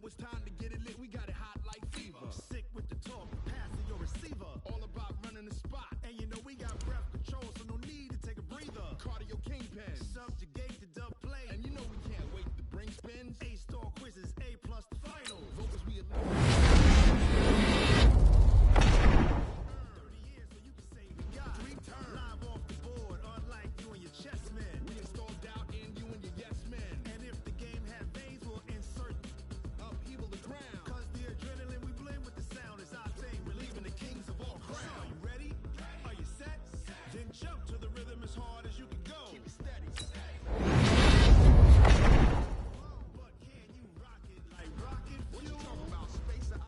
it's time to get it lit, we got it hot like fever. Sick with the talk, passing your receiver. All about running the spot. And you know we got breath control, so no need to take a breather. Cardio kingpin. Subjugate the dub play. And you know we can't wait to bring spins. A-star quizzes, A+ the final. Vocals we 30 years so you can say we got 3 turns. live off the board, unlike you and your chess men. We install doubt in you and your yes men. And if the game had veins, we'll insert Upheaval the ground. cause the adrenaline we blend with the sound is our thing. We're leaving the kings of all crowns. So are you ready? Are you set? Then jump to the rhythm as hard as you can go. Keep it steady. But can you rock it like rocket What you fuel? talking about? Space or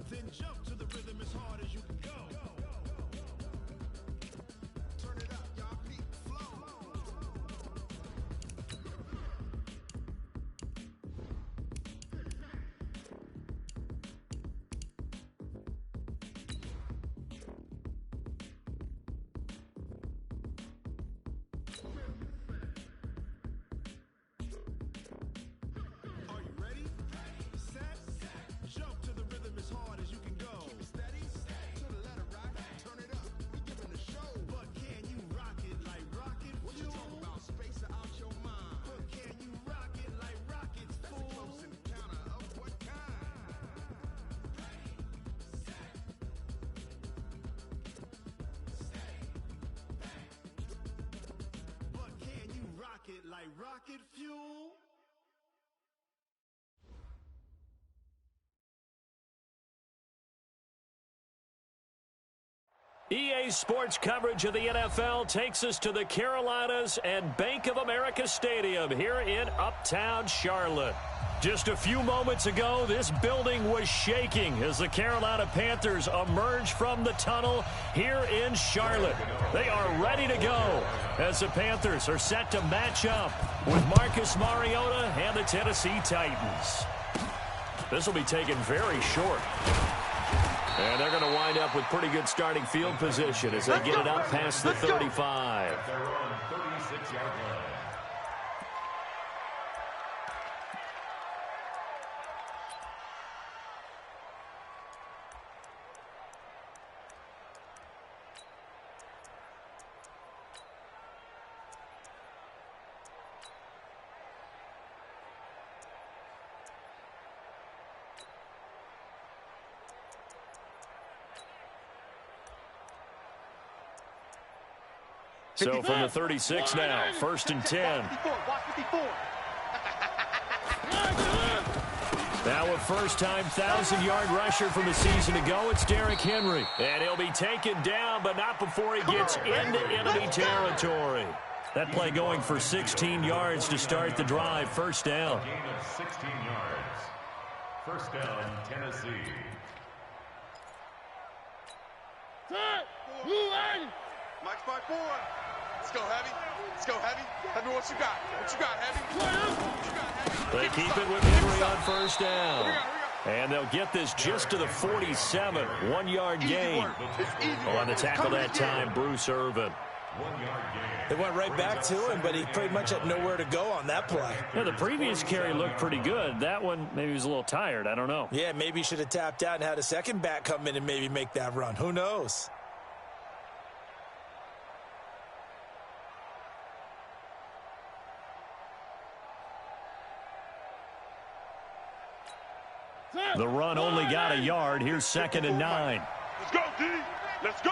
Then jump to the rhythm as hard as you can go. turn it up, y'all. Peak flow. Are you ready? Set? Jump to the rhythm as hard as you can go. Keep it steady. To the letter rock. Turn it up. We giving the show. But can you rock it like rocket What you fuel? talking about? Space or out your mind. But can you rock it like rockets, That's a fool? close encounter of what kind? But can you rock it like rocket fuel? EA Sports coverage of the NFL takes us to the Carolinas and Bank of America Stadium here in Uptown Charlotte. Just a few moments ago, this building was shaking as the Carolina Panthers emerged from the tunnel here in Charlotte. They are ready to go as the Panthers are set to match up with Marcus Mariota and the Tennessee Titans. This will be taken very short. And they're going to wind up with pretty good starting field position as they get it up past the 35. They're on 36-yard line. So from the 36 now, 1st and 10. Now a first-time 1,000-yard rusher from the season ago, it's Derrick Henry. And he'll be taken down, but not before he gets into enemy territory. That play going for 16 yards to start the drive. First down. Gain of 16 yards. First down, Tennessee. Mike's 5-4. Let's go, Heavy. Let's go, Heavy. Heavy, what you got? What you got, Heavy? What you got, Heavy? They keep it with Henry on first down. And they'll get this just to the 47. 1-yard gain. On the tackle that time, Bruce Irvin. 1-yard gain. They went right back to him, but he pretty much had nowhere to go on that play. Yeah, the previous carry looked pretty good. That one, maybe he was a little tired. I don't know. Yeah, maybe he should have tapped out and had a second back come in and maybe make that run. Who knows? The run only got a yard. Here's 2nd and 9. Let's go, D. Let's go.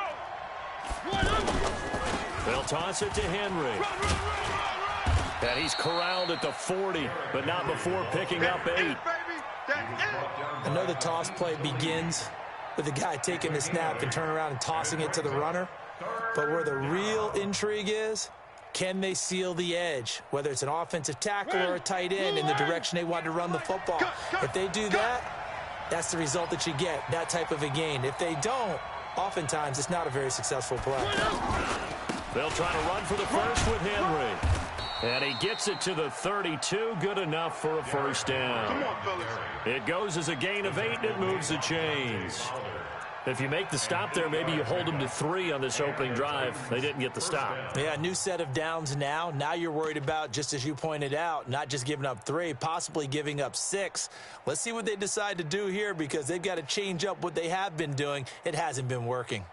They'll toss it to Henry. And he's corralled at the 40, but not before picking up 8. I know the toss play begins with the guy taking the snap and turning around and tossing it to the runner. But where the real intrigue is, can they seal the edge, whether it's an offensive tackle or a tight end in the direction they want to run the football? If they do that, that's the result that you get, that type of a gain. If they don't, oftentimes it's not a very successful play. They'll try to run for the first with Henry. And he gets it to the 32. Good enough for a first down. Come on, fellas. It goes as a gain of 8, and it moves the chains. If you make the stop there, maybe you hold them to 3 on this opening drive. They didn't get the stop. Yeah, new set of downs now. Now you're worried about, just as you pointed out, not just giving up 3, possibly giving up 6. Let's see what they decide to do here, because they've got to change up what they have been doing. It hasn't been working.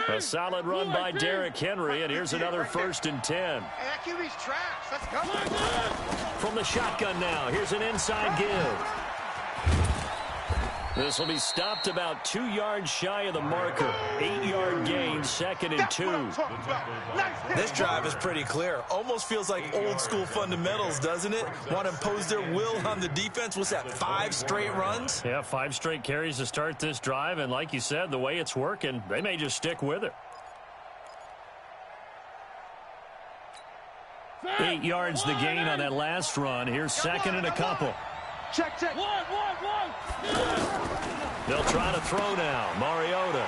A solid run by Derrick Henry, and here's another 1st and 10. Hey, that QB's trash. Let's go. From the shotgun now, here's an inside give. This will be stopped about 2 yards shy of the marker. 8-yard gain, 2nd and 2. This drive is pretty clear. Almost feels like old school fundamentals, doesn't it? Want to impose their will on the defense. What's that, 5 straight runs? Yeah, 5 straight carries to start this drive, and like you said, the way it's working, they may just stick with it. 8 yards the gain on that last run. Here's 2nd and a couple. Check. One. They'll try to throw now. Mariota.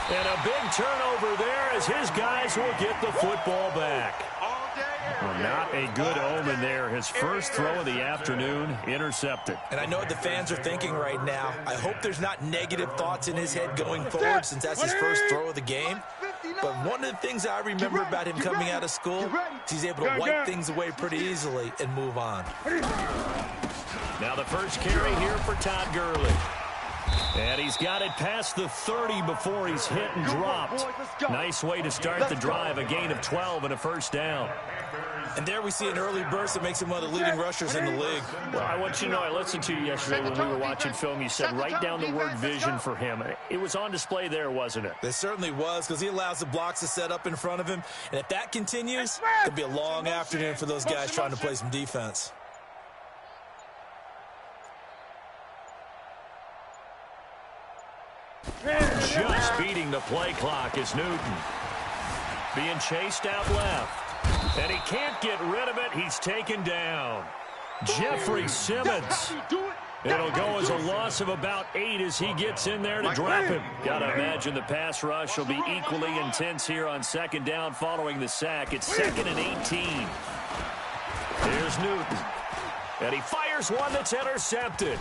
And a big turnover there as his guys will get the football back. All day, Well, not a good omen there. His first throw of the afternoon intercepted. And I know what the fans are thinking right now. I hope there's not negative thoughts in his head going forward, since that's his first throw of the game. But one of the things I remember about him coming out of school is he's able to wipe things away pretty easily and move on. Now the first carry here for Todd Gurley. And he's got it past the 30 before he's hit and dropped. Nice way to start the drive, a gain of 12 and a first down. And there we see an early burst that makes him one of the leading rushers in the league. Well, I want you to know, I listened to you yesterday when we were watching film. You said write down the word vision for him. It was on display there, wasn't it? It certainly was, because he allows the blocks to set up in front of him. And if that continues, it'll be a long afternoon for those guys trying to play some defense. Just beating the play clock is Newton. Being chased out left. And he can't get rid of it. He's taken down. Jeffrey Simmons. It'll go as a loss of about 8 as he gets in there to drop him. Got to imagine the pass rush will be equally intense here on 2nd down following the sack. It's 2nd and 18. Here's Newton. And he fires one that's intercepted.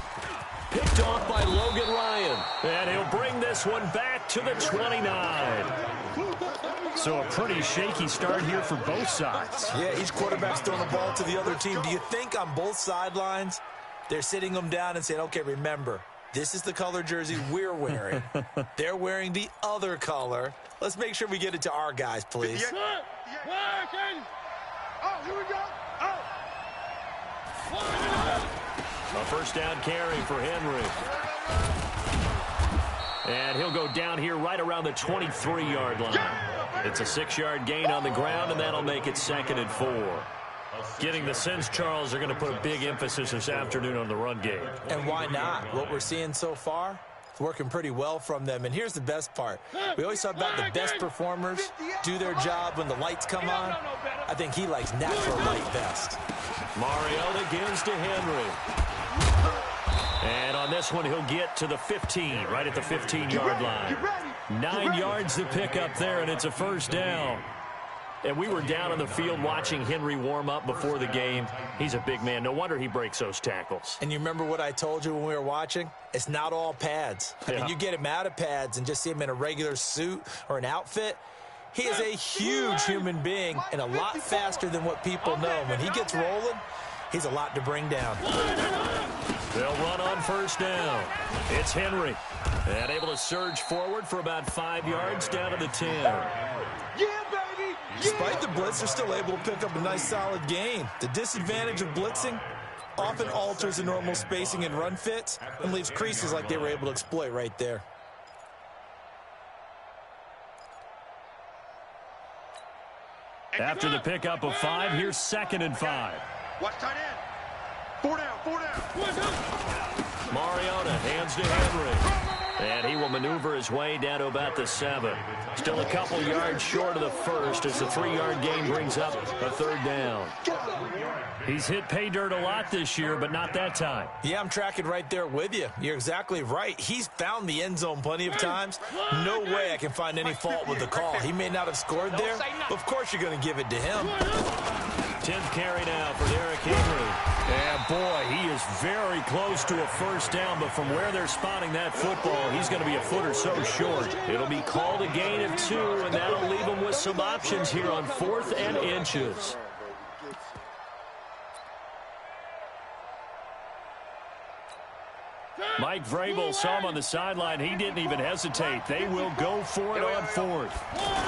Picked off by Logan Ryan. And he'll bring this one back to the 29. So a pretty shaky start here for both sides. Yeah, each quarterback's throwing the ball to the other team. Do you think on both sidelines they're sitting them down and saying, okay, remember, this is the color jersey we're wearing. They're wearing the other color. Let's make sure we get it to our guys, please. Oh, here we go. Oh. A first down carry for Henry. And he'll go down here right around the 23-yard line. It's a 6-yard gain on the ground, and that'll make it 2nd and 4. Getting the sense, Charles, are going to put a big emphasis this afternoon on the run game. And why not? What we're seeing so far, it's working pretty well from them. And here's the best part. We always talk about the best performers do their job when the lights come on. I think he likes natural light best. Mariota gives to Henry. And on this one, he'll get to the 15, right at the 15-yard line. 9 yards to pick up there, and it's a first down. And we were down on the field watching Henry warm up before the game. He's a big man. No wonder he breaks those tackles. And you remember what I told you when we were watching? It's not all pads. I mean, you get him out of pads and just see him in a regular suit or an outfit. He is a huge human being and a lot faster than what people know. When he gets rolling, he's a lot to bring down. They'll run on first down. It's Henry. And able to surge forward for about 5 yards down to the 10. Despite the blitz, they're still able to pick up a nice solid gain. The disadvantage of blitzing often alters the normal spacing and run fits and leaves creases like they were able to exploit right there. After the pickup of 5, here's 2nd and 5. Watch tight end. 4 down. Mariota hands to Henry. And he will maneuver his way down to about the 7. Still a couple yards short of the first as the 3-yard gain brings up a 3rd down. He's hit pay dirt a lot this year, but not that time. Yeah, I'm tracking right there with you. You're exactly right. He's found the end zone plenty of times. No way I can find any fault with the call. He may not have scored there, but of course you're going to give it to him. 10th carry now for Derrick Henry. And boy, he is very close to a first down, but from where they're spotting that football, he's going to be a foot or so short. It'll be called a gain of 2, and that'll leave him with some options here on 4th and inches. Mike Vrabel saw him on the sideline. He didn't even hesitate. They will go for it on 4th.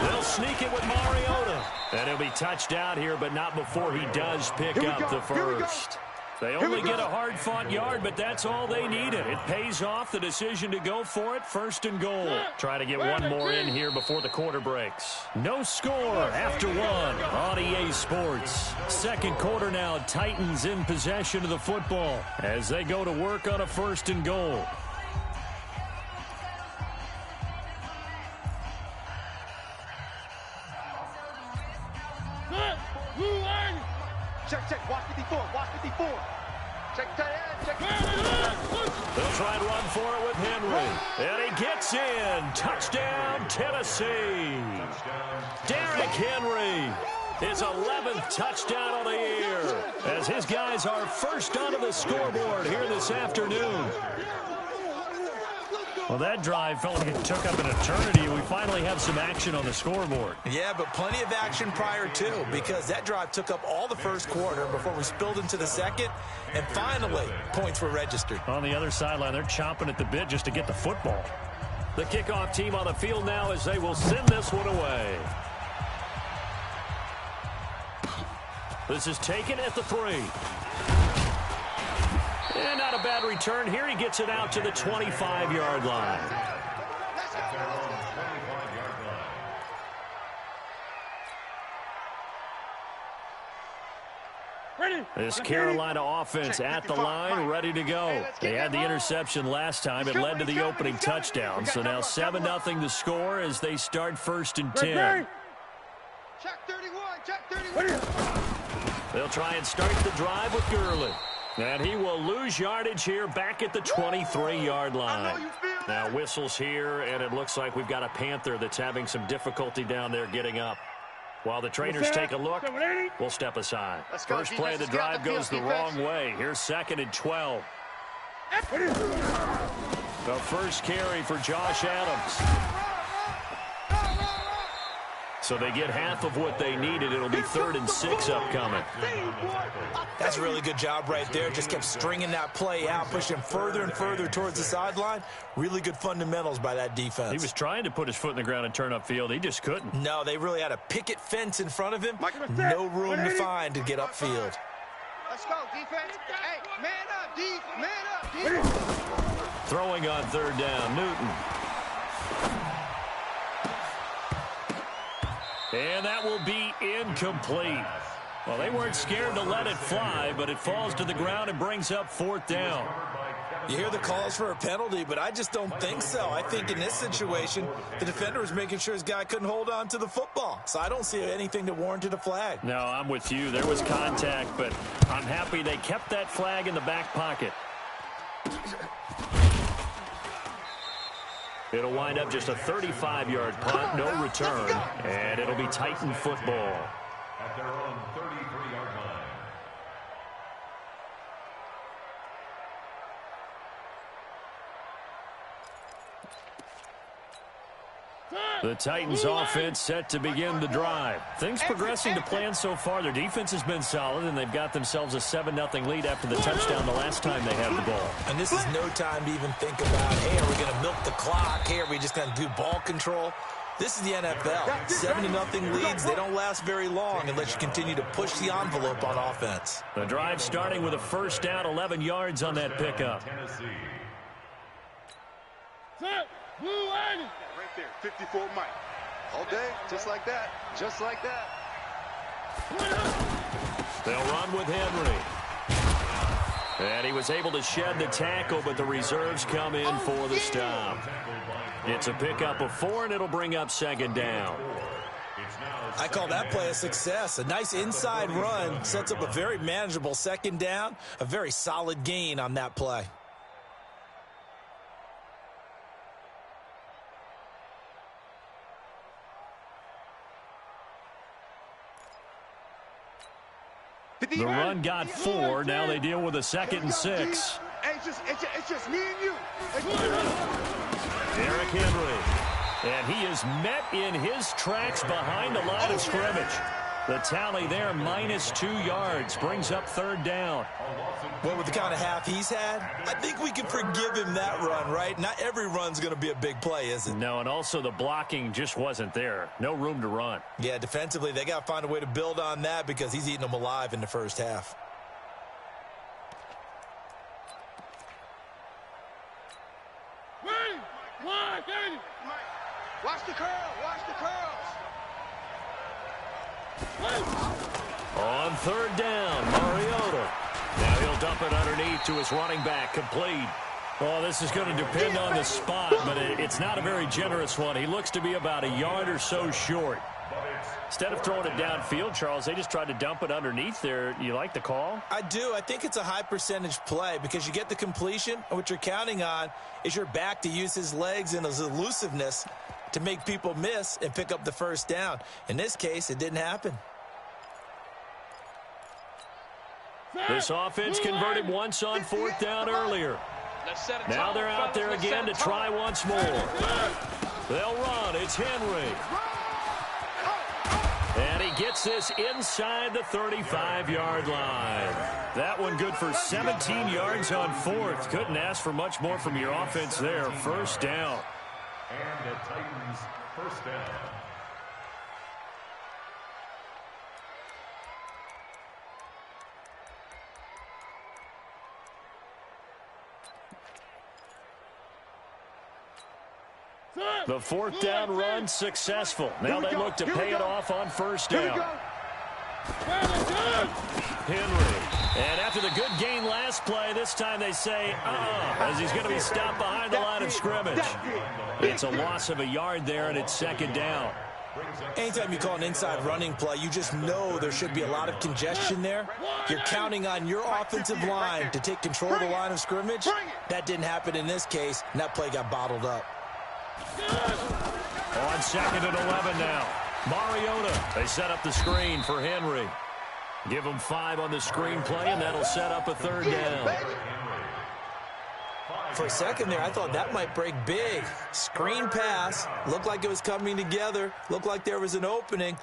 They'll sneak it with Mariota. And he'll be touched out here, but not before he does pick up the first. They only get a hard-fought yard, but that's all they needed. It pays off the decision to go for it, 1st and goal. Try to get one more in here before the quarter breaks. No score after 1 on EA Sports. 2nd quarter now, Titans in possession of the football as they go to work on a 1st and goal. Check, watch 54, watch 54. Check tight end, check. They'll try and run for it with Henry. And he gets in. Touchdown, Tennessee. Derrick Henry, his 11th touchdown of the year, as his guys are first onto the scoreboard here this afternoon. Well, that drive felt like it took up an eternity. We finally have some action on the scoreboard. Yeah, but plenty of action prior to, because that drive took up all the 1st quarter before we spilled into the 2nd, and finally, points were registered. On the other sideline, they're chomping at the bit just to get the football. The kickoff team on the field now as they will send this one away. This is taken at the 3. And not a bad return here. He gets it out to the 25-yard line. This Carolina offense at the line, ready to go. They had the interception last time. It led to the opening touchdown. So now 7-0 the score as they start 1st and 10. Check 31, check 31. They'll try and start the drive with Gurley. And he will lose yardage here back at the 23-yard line. Now whistles here, and it looks like we've got a Panther that's having some difficulty down there getting up. While the trainers take a look, we'll step aside. First play of the drive goes the wrong way. Here's 2nd and 12. The first carry for Josh Adams. So they get half of what they needed. It'll be 3rd and 6 upcoming. That's a really good job right there. Just kept stringing that play out, pushing further and further towards the sideline. Really good fundamentals by that defense. He was trying to put his foot in the ground and turn upfield. He just couldn't. No, they really had a picket fence in front of him. No room to find to get upfield. Let's go, defense. Hey, man up, D. Man up, D. Throwing on 3rd down, Newton. And that will be incomplete. Well, they weren't scared to let it fly, but it falls to the ground and brings up 4th down. You hear the calls for a penalty, but I just don't think so. I think in this situation, the defender was making sure his guy couldn't hold on to the football. So I don't see anything that warranted a flag. No, I'm with you. There was contact, but I'm happy they kept that flag in the back pocket. It'll wind up just a 35-yard punt, no return, and it'll be Titan football. At their own 33-yard line. The Titans offense set to begin the drive. Things progressing to plan so far. Their defense has been solid, and they've got themselves a 7-0 lead after the touchdown the last time they had the ball. And this is no time to even think about, hey, are we going to milk the clock? Hey, are we just going to do ball control? This is the NFL. 7-0 leads, they don't last very long unless you continue to push the envelope on offense. The drive starting with a first down, 11 yards on that pickup. Right there, 54 Mike. All day, just like that. Just like that. They'll run with Henry. And he was able to shed the tackle, but the reserves come in for the stop. It's a pickup of 4, and it'll bring up second down. I call that play a success. A nice inside run sets up a very manageable second down, a very solid gain on that play. The run got 4. Now they deal with a 2nd and 6. It's just me and you. Derrick Henry. And he is met in his tracks behind the line of scrimmage. The tally there, -2 yards, brings up third down. Well, with the kind of half he's had, I think we can forgive him that run, right? Not every run's going to be a big play, is it? No, and also the blocking just wasn't there. No room to run. Yeah, defensively, they got to find a way to build on that because he's eating them alive in the first half. Watch the curl. Watch the curls. On third down, Mariota. Now he'll dump it underneath to his running back, complete. Well, this is going to depend on the spot, but it's not a very generous one. He looks to be about a yard or so short. Instead of throwing it downfield, Charles, they just tried to dump it underneath there. You like the call? I do. I think it's a high percentage play because you get the completion, and what you're counting on is your back to use his legs and his elusiveness to make people miss and pick up the first down. In this case, it didn't happen. This offense converted once on 4th down earlier. Now they're out there again to try once more. They'll run. It's Henry. And he gets this inside the 35-yard line. That one good for 17 yards on 4th. Couldn't ask for much more from your offense there. First down. And the Titans first down. The 4th down run successful. Now they look to pay it off on first down. Henry. And after the good gain last play, this time they say, as he's going to be stopped behind the line of scrimmage. It's a loss of a yard there, and it's second down. Anytime you call an inside running play, you just know there should be a lot of congestion there. You're counting on your offensive line to take control of the line of scrimmage. That didn't happen in this case, and that play got bottled up. On 2nd and 11 now. Mariota. They set up the screen for Henry. Give him 5 on the screen play, and that'll set up a third down. For a second there, I thought that might break big. Screen pass. Looked like it was coming together. Looked like there was an opening.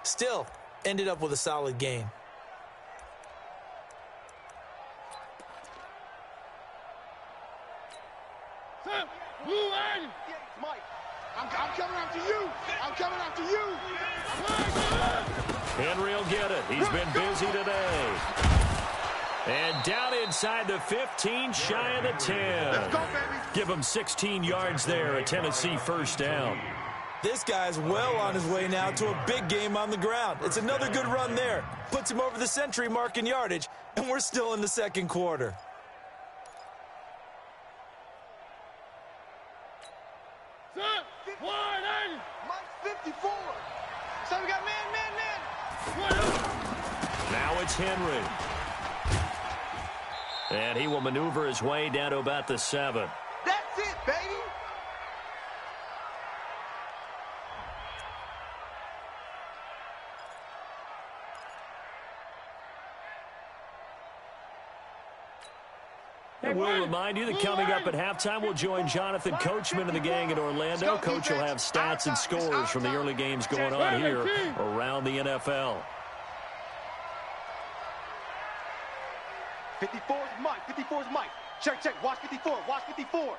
Still, ended up with a solid game. Mike, I'm coming after you. I'm coming after you. Henry will get it. He's been busy today. And down inside the 15, shy of the 10. Let's go, baby. Give him 16 yards there, a Tennessee first down. This guy's well on his way now to a big game on the ground. It's another good run there. Puts him over the century mark in yardage, and we're still in the second quarter. Mike 54. So we got man. Now it's Henry. And he will maneuver his way down to about the 7. That's it, baby. And we'll remind you that coming up at halftime, we'll join Jonathan Coachman and the gang in Orlando. Coach will have stats and scores from the early games going on here around the NFL. 54's Mike. 54's Mike. Check. Watch 54. Watch 54.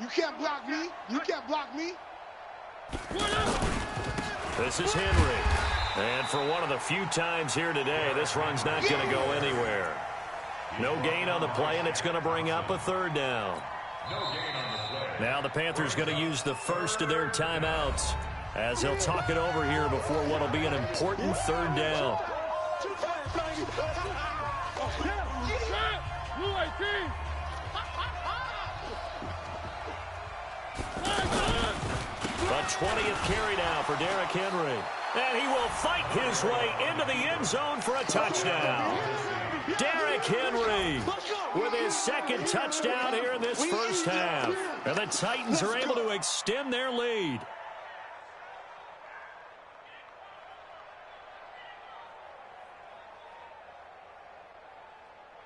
You can't block me. You can't block me. This is Henry. And for one of the few times here today, this run's not going to go anywhere. No gain on the play, and it's going to bring up a third down. Now the Panthers going to use the first of their timeouts as they'll talk it over here before what will be an important third down. The 20th carry now for Derrick Henry. And he will fight his way into the end zone for a touchdown. Derrick Henry with his second touchdown here in this first half. And the Titans are able to extend their lead.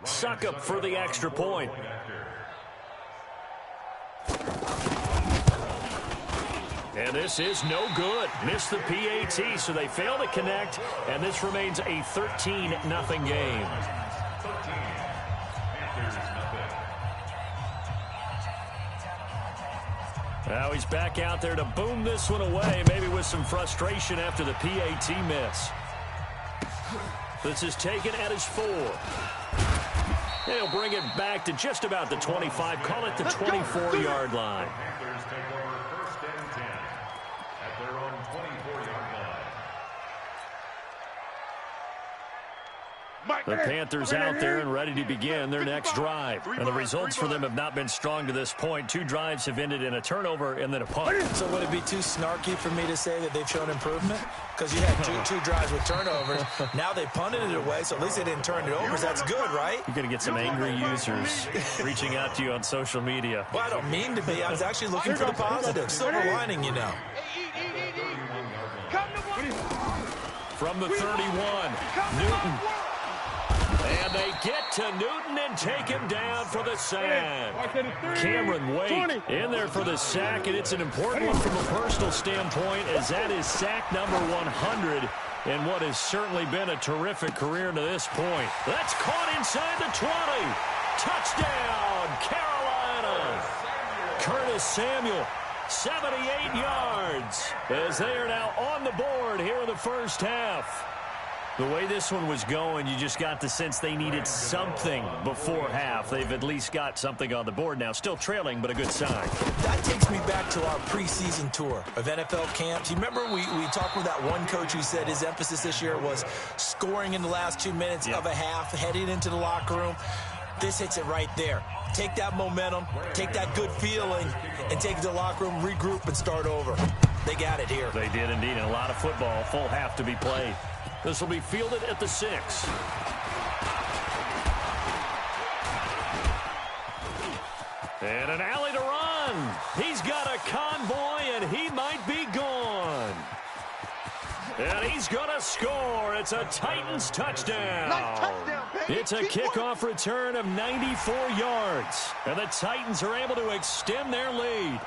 Suckup for the extra point. And this is no good. Missed the PAT, so they fail to connect, and this remains a 13-0 game. Now he's back out there to boom this one away, maybe with some frustration after the PAT miss. This is taken at his 4. He'll bring it back to just about the 25, call it the 24-yard line. The Panthers out there and ready to begin their next drive. And the results for them have not been strong to this point. 2 drives have ended in a turnover and then a punt. So would it be too snarky for me to say that they've shown improvement? Because you had two drives with turnovers. Now they punted it away, so at least they didn't turn it over. So that's good, right? You're going to get some angry users reaching out to you on social media. Well, I don't mean to be. I was actually looking for the positive. Silver lining, you know. From the 31, Newton. And they get to Newton and take him down for the sack. Cameron Wake in there for the sack, and it's an important one from a personal standpoint, as that is sack number 100 in what has certainly been a terrific career to this point. That's caught inside the 20. Touchdown, Carolina. Curtis Samuel, 78 yards, as they are now on the board here in the first half. The way this one was going, you just got the sense they needed something before half. They've at least got something on the board now. Still trailing, but a good sign. That takes me back to our preseason tour of NFL camps. You remember we talked with that one coach who said his emphasis this year was scoring in the last 2 minutes of a half, heading into the locker room. This hits it right there. Take that momentum, take that good feeling, and take it to the locker room, regroup, and start over. They got it here. They did indeed, and a lot of football, full half to be played. This will be fielded at the 6. And an alley to run. He's got a convoy, and he might be gone. And he's going to score. It's a Titans touchdown. It's a kickoff return of 94 yards. And the Titans are able to extend their lead.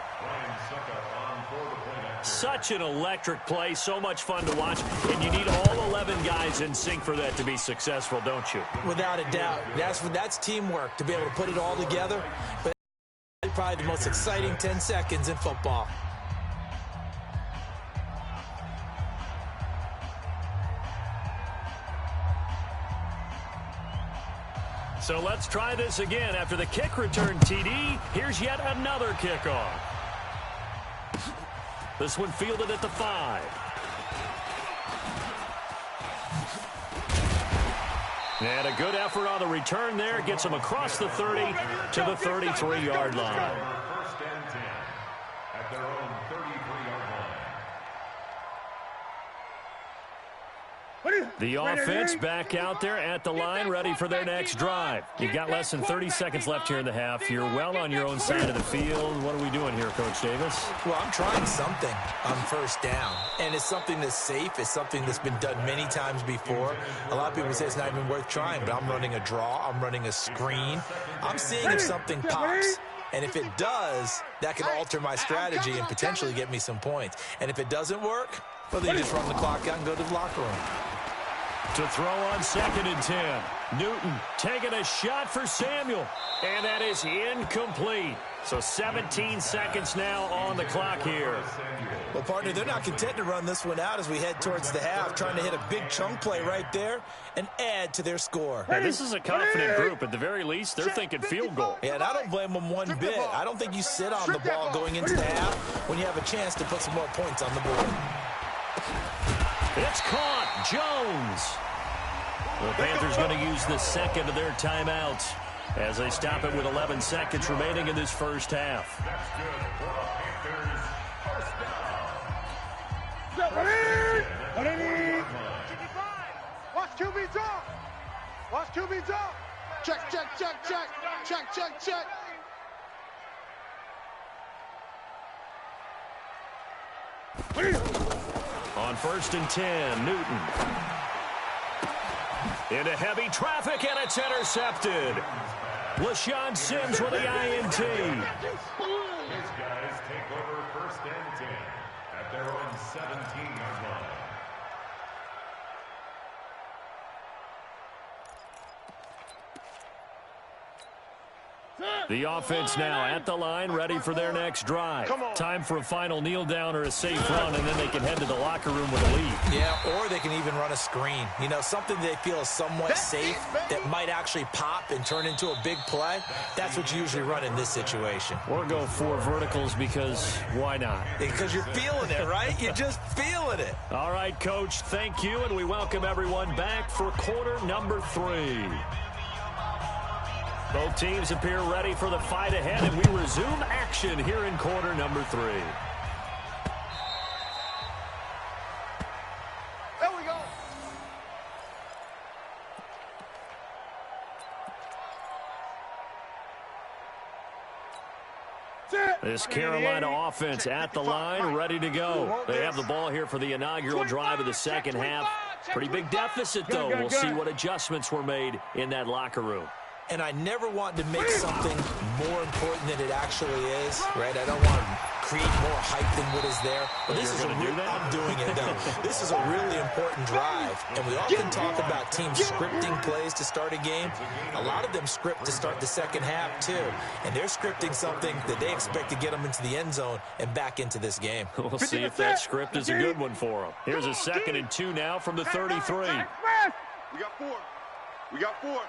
Such an electric play, so much fun to watch, and you need all 11 guys in sync for that to be successful, don't you? Without a doubt. That's teamwork, to be able to put it all together. But probably the most exciting 10 seconds in football. So let's try this again. After the kick return TD, here's yet another kickoff. This one fielded at the 5. And a good effort on the return there. Gets him across the 30 to the 33-yard line. First and 10 at their own 33-yard line. The offense back out there at the line, ready for their next drive. You've got less than 30 seconds left here in the half. You're well on your own side of the field. What are we doing here, Coach Davis? Well, I'm trying something on first down, and it's something that's safe. It's something that's been done many times before. A lot of people say it's not even worth trying, but I'm running a draw. I'm running a screen. I'm seeing if something pops. And if it does, that can alter my strategy and potentially get me some points. And if it doesn't work, well, then you just run the clock out and go to the locker room. To throw on 2nd and 10. Newton taking a shot for Samuel. And that is incomplete. So 17 seconds now on the clock here. Well, partner, they're not content to run this one out as we head towards the half, trying to hit a big chunk play right there and add to their score. Now, this is a confident group. At the very least, they're thinking field goal. Yeah, and I don't blame them one bit. I don't think you sit on the ball going into the half when you have a chance to put some more points on the board. It's caught. Jones. The Panthers going to use the second of their timeouts. as they stop it with 11 seconds remaining in this first half. That's good for the Panthers. First down. Watch QB drop. Watch QB drop. Check, check, check, check. Check, check, check. On 1st and 10, Newton. Into heavy traffic, and it's intercepted. LaShawn Sims with the INT. These guys take over 1st and 10 at their own 17-yard line. The offense now at the line, ready for their next drive. Time for a final kneel down or a safe run, and then they can head to the locker room with a lead. Yeah, or they can even run a screen. You know, something they feel is somewhat safe that might actually pop and turn into a big play. That's what you usually run in this situation. Or go 4 verticals because why not? Because you're feeling it, right? You're just feeling it. All right, Coach, thank you, and we welcome everyone back for quarter number 3. Both teams appear ready for the fight ahead, and we resume action here in quarter number 3. There we go. This Carolina offense at the line, ready to go. They have the ball here for the inaugural drive of the second half. Pretty big deficit, though. We'll see what adjustments were made in that locker room. And I never want to make something more important than it actually is, right? I don't want to create more hype than what is there. But this is I'm doing it, though. This is a really important drive. And we often talk about teams scripting plays to start a game. A lot of them script to start the second half, too. And they're scripting something that they expect to get them into the end zone and back into this game. We'll see if that script is a good one for them. Here's a 2nd and 2 now from the 33. We got 4. We got 4.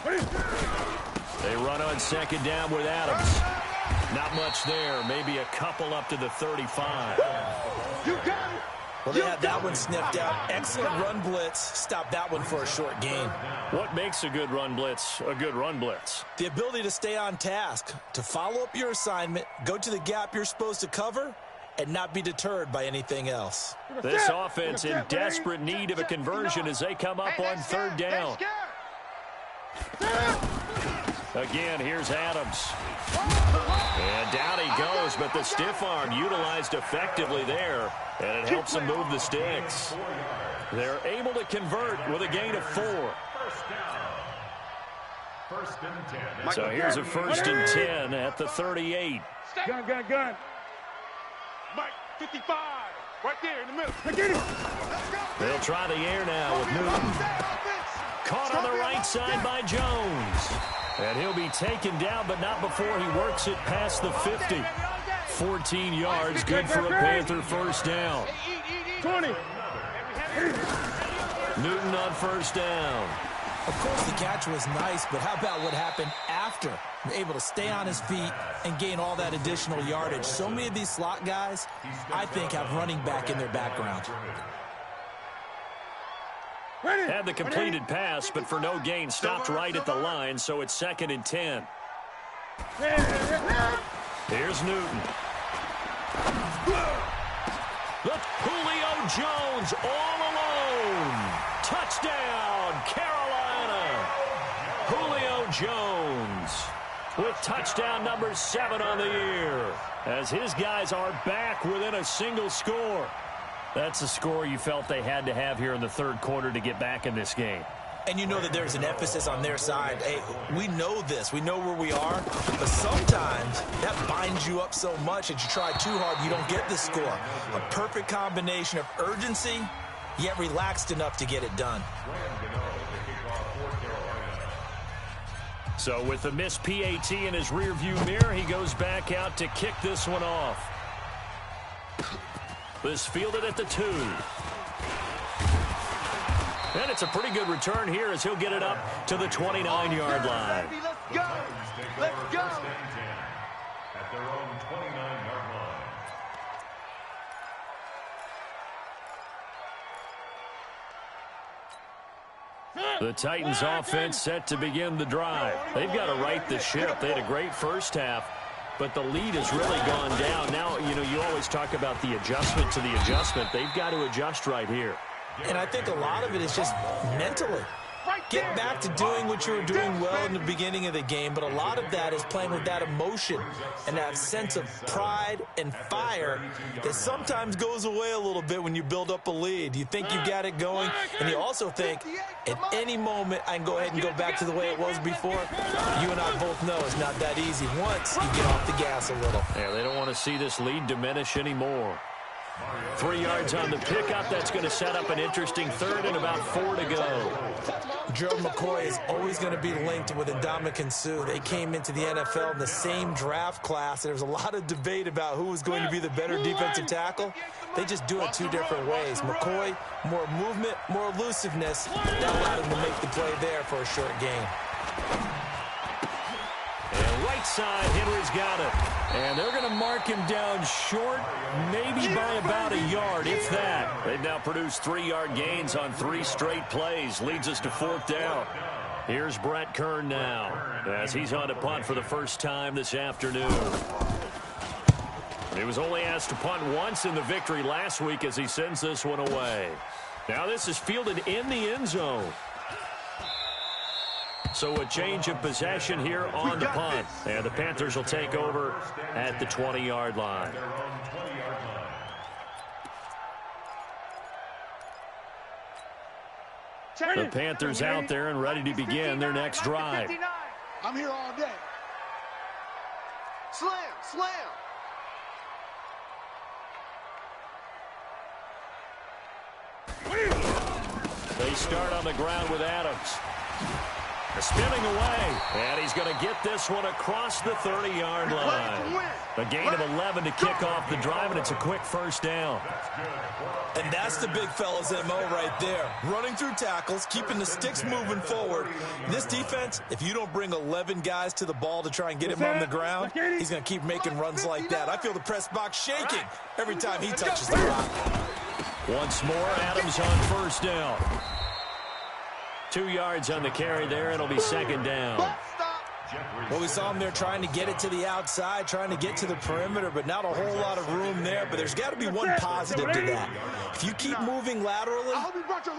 They run on 2nd down with Adams. Not much there. Maybe a couple up to the 35. You got it. Well, they had that one sniffed out. Excellent run blitz. Stop that one for a short gain. What makes a good run blitz a good run blitz? The ability to stay on task, to follow up your assignment, go to the gap you're supposed to cover, and not be deterred by anything else. This offense in desperate need of a conversion as they come up on 3rd down. Again, here's Adams. And down he goes, but the stiff arm utilized effectively there, and it helps them move the sticks. They're able to convert with a gain of 4. First down. 1st and 10. So here's a 1st and 10 at the 38. Gun. Mike, 55. Right there in the middle. They'll try the air now with Newton. Caught on the right side by Jones. And he'll be taken down, but not before he works it past the 50. 14 yards, good for a Panther first down. 20. Newton on 1st down. Of course, the catch was nice, but how about what happened after? Able to stay on his feet and gain all that additional yardage. So many of these slot guys, I think, have running back in their background. Had the completed pass, but for no gain, stopped right at the line, so it's 2nd and 10. Here's Newton. Look, Julio Jones all alone. Touchdown, Carolina. Julio Jones with touchdown number 7 on the year, as his guys are back within a single score. That's a score you felt they had to have here in the 3rd quarter to get back in this game. And you know that there's an emphasis on their side. Hey, we know this. We know where we are. But sometimes that binds you up so much that you try too hard, you don't get the score. A perfect combination of urgency, yet relaxed enough to get it done. So with the missed PAT in his rearview mirror, he goes back out to kick this one off. This fielded at the 2. And it's a pretty good return here as he'll get it up to the 29-yard line. Let's go. Let's go. At their own 29-yard line. The Titans offense set to begin the drive. They've got to right the ship. They had a great first half, but the lead has really gone down. Now, you always talk about the adjustment to the adjustment. They've got to adjust right here. And I think a lot of it is just mentally. Get back to doing what you were doing well in the beginning of the game, but a lot of that is playing with that emotion and that sense of pride and fire that sometimes goes away a little bit when you build up a lead. You think you got it going, and you also think at any moment I can go ahead and go back to the way it was before. You and I both know it's not that easy once you get off the gas a little. Yeah, they don't want to see this lead diminish anymore. 3 yards on the pickup. That's going to set up an interesting third and about 4 to go. Gerald McCoy is always going to be linked with Ndamukong Suh. They came into the NFL in the same draft class. There was a lot of debate about who was going to be the better defensive tackle. They just do it 2 different ways. McCoy, more movement, more elusiveness. That allowed him to make the play there for a short gain. And right side, Henry's got it. And they're going to mark him down short, maybe by about a yard, if that. They've now produced 3-yard gains on 3 straight plays. Leads us to 4th down. Here's Brett Kern now, as he's on to punt for the first time this afternoon. He was only asked to punt once in the victory last week as he sends this one away. Now this is fielded in the end zone. So a change of possession here on the punt. And the Panthers will take over at the 20-yard line. The Panthers out there and ready to begin their next drive. I'm here all day. Slam, slam. They start on the ground with Adams. Spinning away, and he's going to get this one across the 30-yard line. A gain of 11 to kick off the drive, and it's a quick first down. And that's the big fella's MO right there. Running through tackles, keeping the sticks moving forward. This defense, if you don't bring 11 guys to the ball to try and get him on the ground, he's going to keep making runs like that. I feel the press box shaking every time he touches the rock. Once more, Adams on first down. 2 yards on the carry there. It'll be second down. Well, we saw him there trying to get it to the outside, trying to get to the perimeter, but not a whole lot of room there. But there's got to be one positive to that. If you keep moving laterally,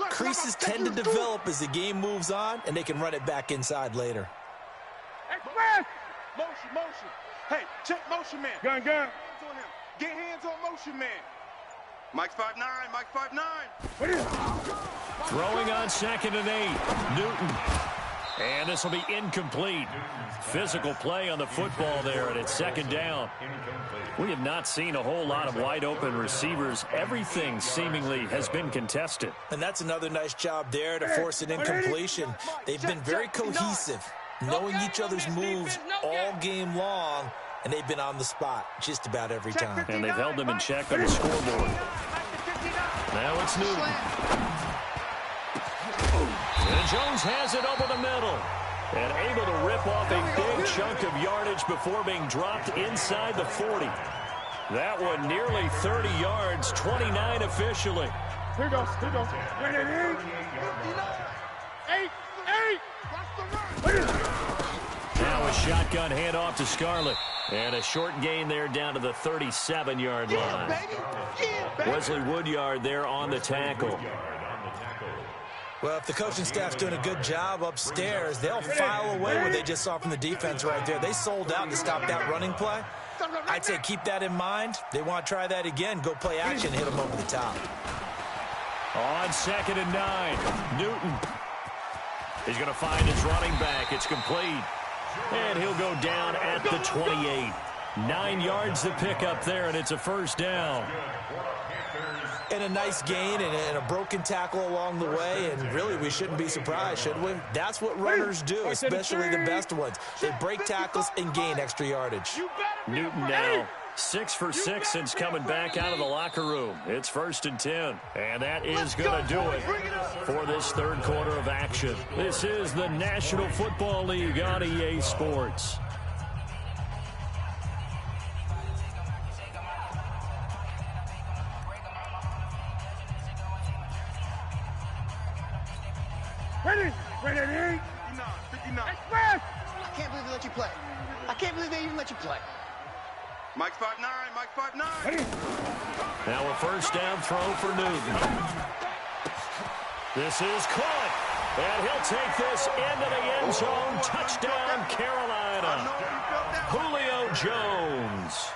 creases tend to develop as the game moves on, and they can run it back inside later. Motion, motion. Hey, check motion man. Gun. Hands on him. Get hands on motion man. Mike's 5'9", Mike's 5'9". Throwing on 2nd and 8. Newton. And this will be incomplete. Physical play on the football there, and it's second down. We have not seen a whole lot of wide-open receivers. Everything seemingly has been contested. And that's another nice job there to force an incompletion. They've been very cohesive, knowing each other's moves all game long, and they've been on the spot just about every time. And they've held them in check on the scoreboard. Now it's Newton. And Jones has it over the middle. And able to rip off a big chunk of yardage before being dropped inside the 40. That one nearly 30 yards, 29 officially. Here goes. Eight. Now a shotgun handoff to Scarlett. And a short gain there down to the 37-yard line. Wesley Woodyard there on the tackle. Well, if the coaching staff's doing a good job upstairs, they'll file away what they just saw from the defense right there. They sold out to stop that running play. I'd say keep that in mind. They want to try that again. Go play action, hit them over the top. On 2nd and 9, Newton. He's going to find his running back. It's complete. And he'll go down at the 28. 9 yards to pick up there, and it's a first down. And a nice gain and a broken tackle along the way, and really we shouldn't be surprised, should we? That's what runners do, especially the best ones. They break tackles and gain extra yardage. Newton now 6 for 6 since coming back out of the locker room. It's 1st and 10, and that is going to do it for this third quarter of action. This is the National Football League on EA Sports. Ready? Ready? 59. Express! I can't believe they let you play. I can't believe they even let you play. Mike's 5'9", Mike's 5'9". Now a first down throw for Newton. This is caught, and he'll take this into the end zone. Touchdown, Carolina. Julio Jones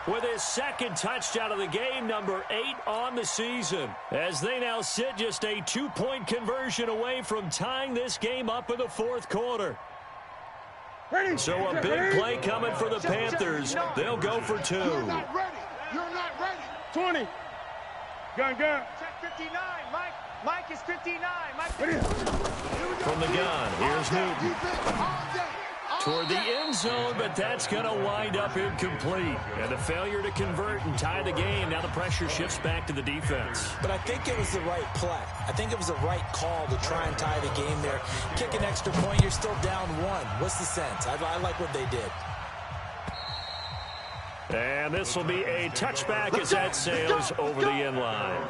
with his second touchdown of the game, number 8 on the season, as they now sit just a 2-point conversion away from tying this game up in the fourth quarter. So a big play coming for the Panthers. They'll go for 2. You're not ready. You're not ready. 20. Gun. Check 59, Mike. Mike is 59. Mike. From the gun, here's Newton. Toward the end zone, but that's going to wind up incomplete. And a failure to convert and tie the game. Now the pressure shifts back to the defense. But I think it was the right play. I think it was the right call to try and tie the game there. Kick an extra point, you're still down 1. What's the sense? I like what they did. And this will be a touchback as that sails over the end line.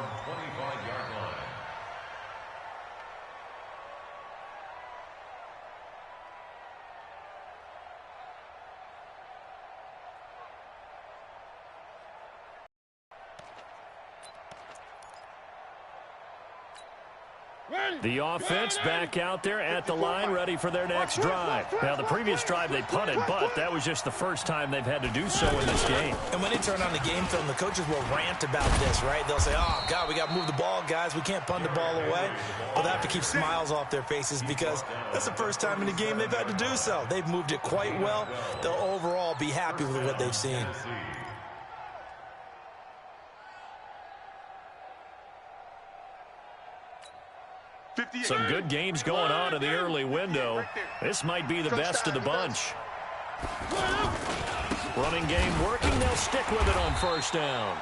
The offense back out there at the line, ready for their next drive. Now, the previous drive they punted, but that was just the first time they've had to do so in this game. And when they turn on the game film, the coaches will rant about this, right? They'll say, oh, God, we got to move the ball, guys. We can't punt the ball away. But they have to keep smiles off their faces because that's the first time in the game they've had to do so. They've moved it quite well. They'll overall be happy with what they've seen. Some good games going on in the early window. This might be the best of the bunch. Running game working. They'll stick with it on first down.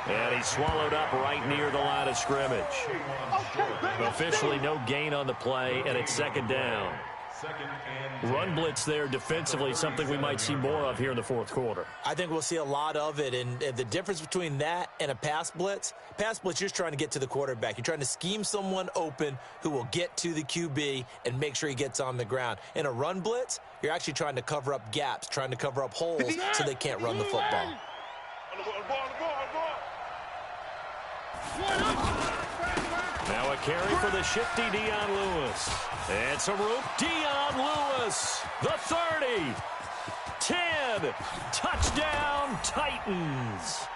And he's swallowed up right near the line of scrimmage. Officially no gain on the play, and it's second down. Run blitz there defensively, something we might see more of here in the fourth quarter. I think we'll see a lot of it, and the difference between that and a pass blitz, you're just trying to get to the quarterback. You're trying to scheme someone open who will get to the QB and make sure he gets on the ground. In a run blitz, you're actually trying to cover up gaps, trying to cover up holes so they can't run the football. Now a carry for the shifty Dion Lewis. And some room. Dion Lewis, the 30. 10. Touchdown, Titans.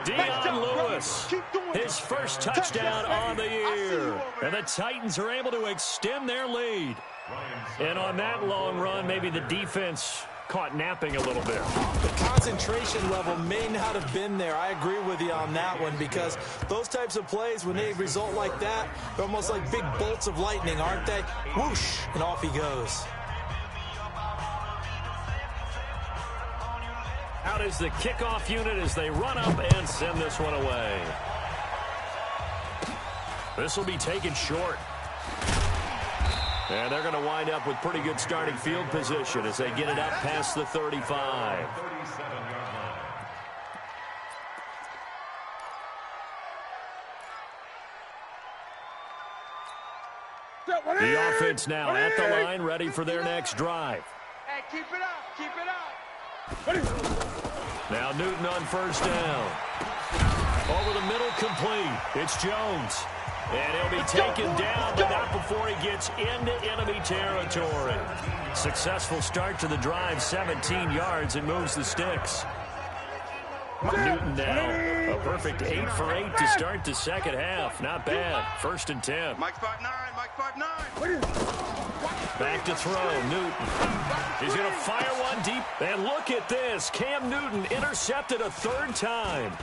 Dion Lewis, his first touchdown on the year. And the Titans are able to extend their lead. And on that long run, maybe the defense caught napping a little bit. The concentration level may not have been there. I agree with you on that one because those types of plays, when they result like that, they're almost like big bolts of lightning, aren't they? Whoosh, and off he goes. Out is the kickoff unit as they run up and send this one away. This will be taken short. And they're going to wind up with pretty good starting field position as they get it up past the 35. The offense now at the line, ready for their next drive. Hey, keep it up. Keep it up. Now Newton on first down. Over the middle, complete. It's Jones. And he'll be taken down, but not before he gets into enemy territory. Successful start to the drive, 17 yards, and moves the sticks. Newton now, a perfect 8 for 8 to start the second half. Not bad. 1st and 10. Mike's 5'9", Mike 5'9". Back to throw, Newton. He's going to fire one deep. And look at this. Cam Newton intercepted a 3rd time.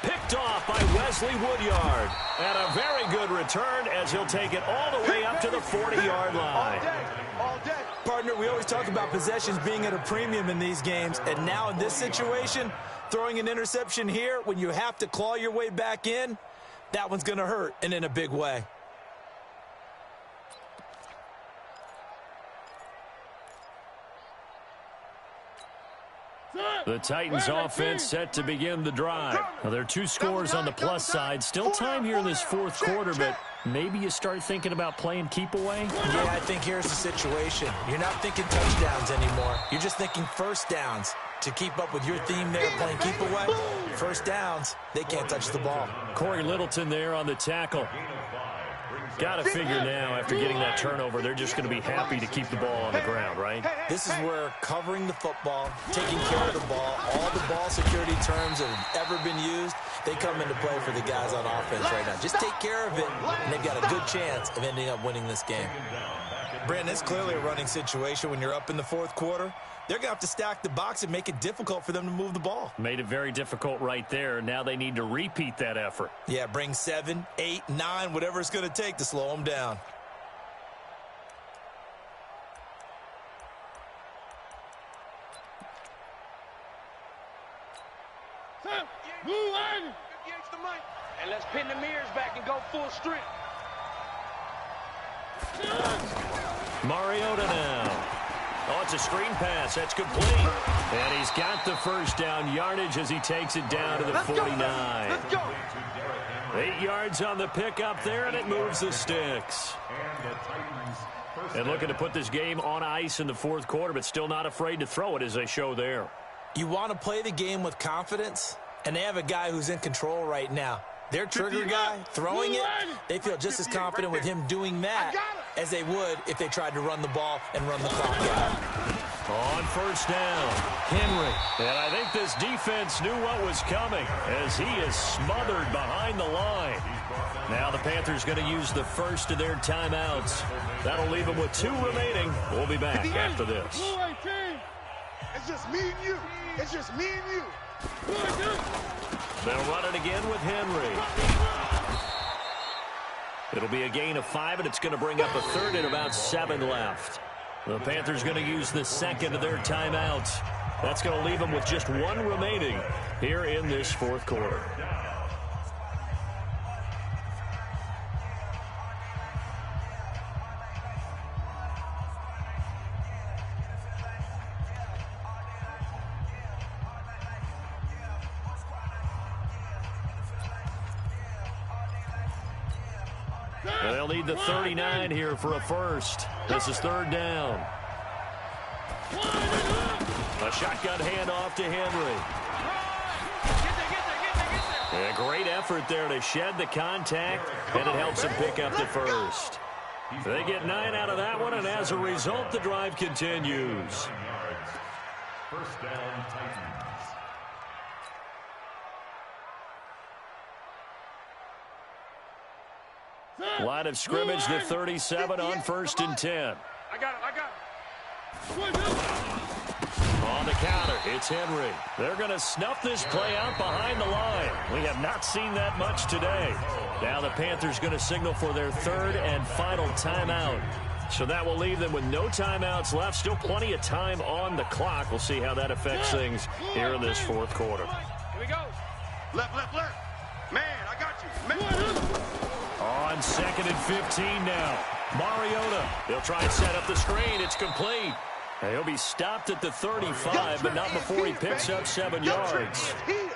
Picked off by Wesley Woodyard. And a very good return as he'll take it all the way up to the 40-yard line. All day. Partner, we always talk about possessions being at a premium in these games, and now in this situation, throwing an interception here when you have to claw your way back in, that one's going to hurt, and in a big way. The Titans offense set to begin the drive. Now, there are 2 scores on the plus side. Still time here in this fourth quarter, but maybe you start thinking about playing keep away? Yeah, I think here's the situation. You're not thinking touchdowns anymore. You're just thinking first downs. To keep up with your theme there, playing keep away, first downs, they can't touch the ball. Corey Littleton there on the tackle. Got to figure now, after getting that turnover, they're just going to be happy to keep the ball on the ground, right? This is where covering the football, taking care of the ball, all the ball security terms that have ever been used, they come into play for the guys on offense right now. Just take care of it, and they've got a good chance of ending up winning this game. Brandon, it's clearly a running situation when you're up in the fourth quarter. They're going to have to stack the box and make it difficult for them to move the ball. Made it very difficult right there. Now they need to repeat that effort. Yeah, bring 7, 8, 9, whatever it's going to take to slow them down. Move on! And let's pin the mirrors back and go full strength. Mariota now. Oh, it's a screen pass. That's complete. And he's got the first down yardage as he takes it down to the 49. Let's go! 8 yards on the pickup there, and it moves the sticks. And looking to put this game on ice in the fourth quarter, but still not afraid to throw it as they show there. You want to play the game with confidence, and they have a guy who's in control right now. Their trigger guy, throwing it, they feel just as confident with him doing that as they would if they tried to run the ball and run the clock out. On first down, Henry. And I think this defense knew what was coming as he is smothered behind the line. Now the Panthers going to use the first of their timeouts. That'll leave them with 2 remaining. We'll be back after this. It's just me and you. It's just me and you. They'll run it again with Henry. It'll be a gain of 5, and it's going to bring up a third and about 7 left. The Panthers going to use the second of their timeouts. That's going to leave them with just 1 remaining here in this fourth quarter. And they'll need the 39 here for a first. This is third down. A shotgun handoff to Henry. A great effort there to shed the contact, and it helps him pick up the first. They get 9 out of that one, and as a result, the drive continues. First down, Titans. Line of scrimmage to 37 on first and 10. I got it. On the counter, it's Henry. They're going to snuff this play out behind the line. We have not seen that much today. Now the Panthers going to signal for their third and final timeout. So that will leave them with no timeouts left. Still plenty of time on the clock. We'll see how that affects things here in this fourth quarter. Here we go. Left. Man, I got you. Man. On second and 15 now. Mariota. They'll try and set up the screen. It's complete. He'll be stopped at the 35, but not before he picks up 7 yards.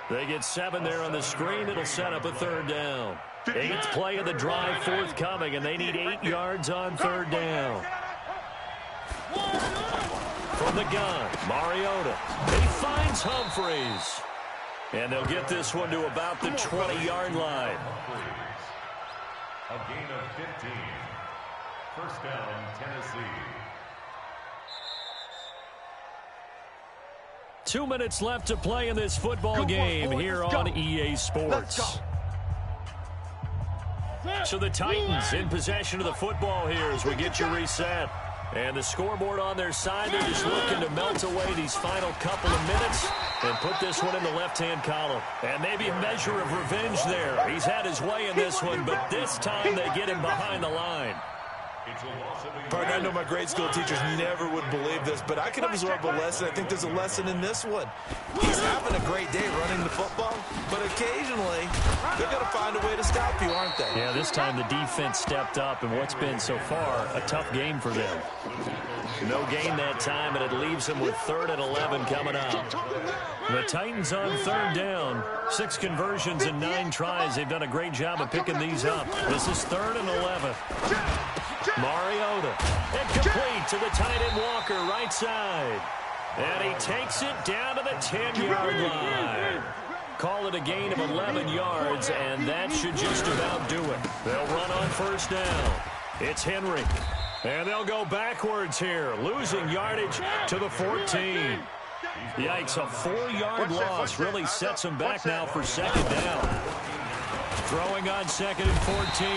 They get 7 there on the screen. It'll set up a third down. 8th play of the drive forthcoming, and they need 8 yards on third down. From the gun, Mariota. He finds Humphreys. And they'll get this one to about the 20-yard line. A gain of 15. First down, Tennessee. 2 minutes left to play in this football game here on EA Sports. So the Titans in possession of the football here as we get you reset. And the scoreboard on their side, they're just looking to melt away these final couple of minutes and put this one in the left-hand column. And maybe a measure of revenge there. He's had his way in this one, but this time they get him behind the line. Partner, I know my grade school teachers never would believe this, but I can absorb a lesson. I think there's a lesson in this one. He's having a great day running the football, but occasionally they're going to find a way to stop you, aren't they? Yeah, this time the defense stepped up in what's been so far a tough game for them. No gain that time, and it leaves them with 3rd and 11 coming up. The Titans on third down. 6 conversions and 9 tries. They've done a great job of picking these up. This is 3rd and 11. Mariota. Incomplete to the tight end Walker, right side. And he takes it down to the 10-yard line. Call it a gain of 11 yards, and that should just about do it. They'll run on first down. It's Henry. And they'll go backwards here, losing yardage to the 14. Yikes, a 4-yard loss really sets them back now for second down. Throwing on 2nd and 14.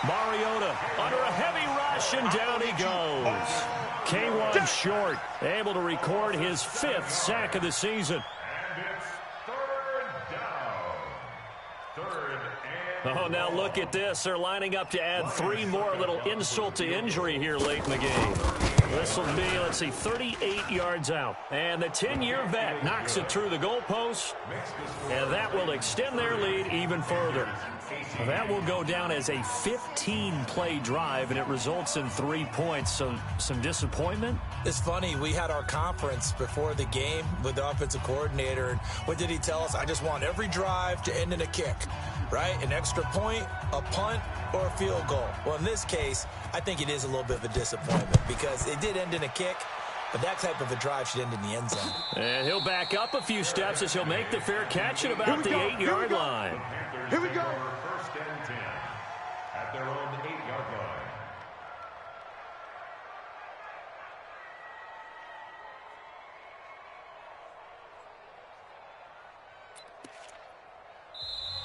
Mariota under a heavy rush, and down he goes. K1 short, able to record his 5th sack of the season. And it's 3rd down. 3rd and Oh, now look at this. They're lining up to add 3 more, a little insult to injury here late in the game. This will be, let's see, 38 yards out. And the 10-year vet knocks it through the goalpost, and that will extend their lead even further. That will go down as a 15-play drive, and it results in 3 points. So some disappointment? It's funny. We had our conference before the game with the offensive coordinator, and what did he tell us? I just want every drive to end in a kick, right? An extra point, a punt, or a field goal. Well, in this case, I think it is a little bit of a disappointment because it did end in a kick, but that type of a drive should end in the end zone. And he'll back up a few steps as he'll make the fair catch at about the 8-yard line. Here we go. 1st and 10 at their own 8-yard line.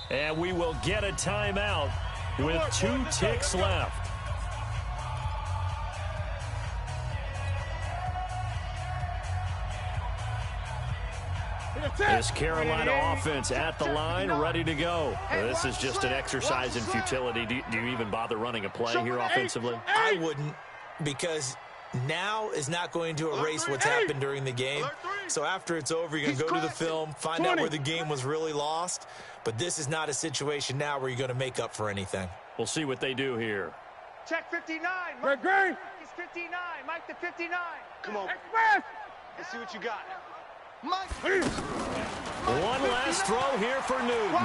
And we will get a timeout with 2 ticks left. This Carolina offense at the line, ready to go. This is just an exercise in futility. Do you even bother running a play here offensively? I wouldn't, because now is not going to erase what's happened during the game. So after it's over, you're going to go to the film, find out where the game was really lost. But this is not a situation now where you're going to make up for anything. We'll see what they do here. Check 59. Greg Green. He's 59. Mike to 59. Come on. Express. Let's see what you got. Mike. One last throw here for Newton.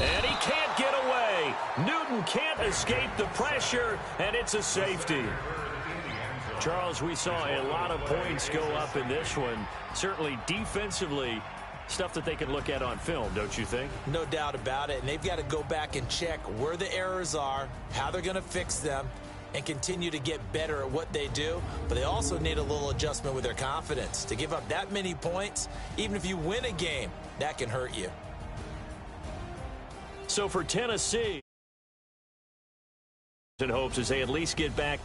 And he can't get away. Newton can't escape the pressure, and it's a safety. Charles, we saw a lot of points go up in this one. Certainly defensively, stuff that they can look at on film, don't you think? No doubt about it. And they've got to go back and check where the errors are, how they're going to fix them, and continue to get better at what they do. But they also need a little adjustment with their confidence. To give up that many points, even if you win a game, that can hurt you. So for Tennessee, in hopes as they at least get back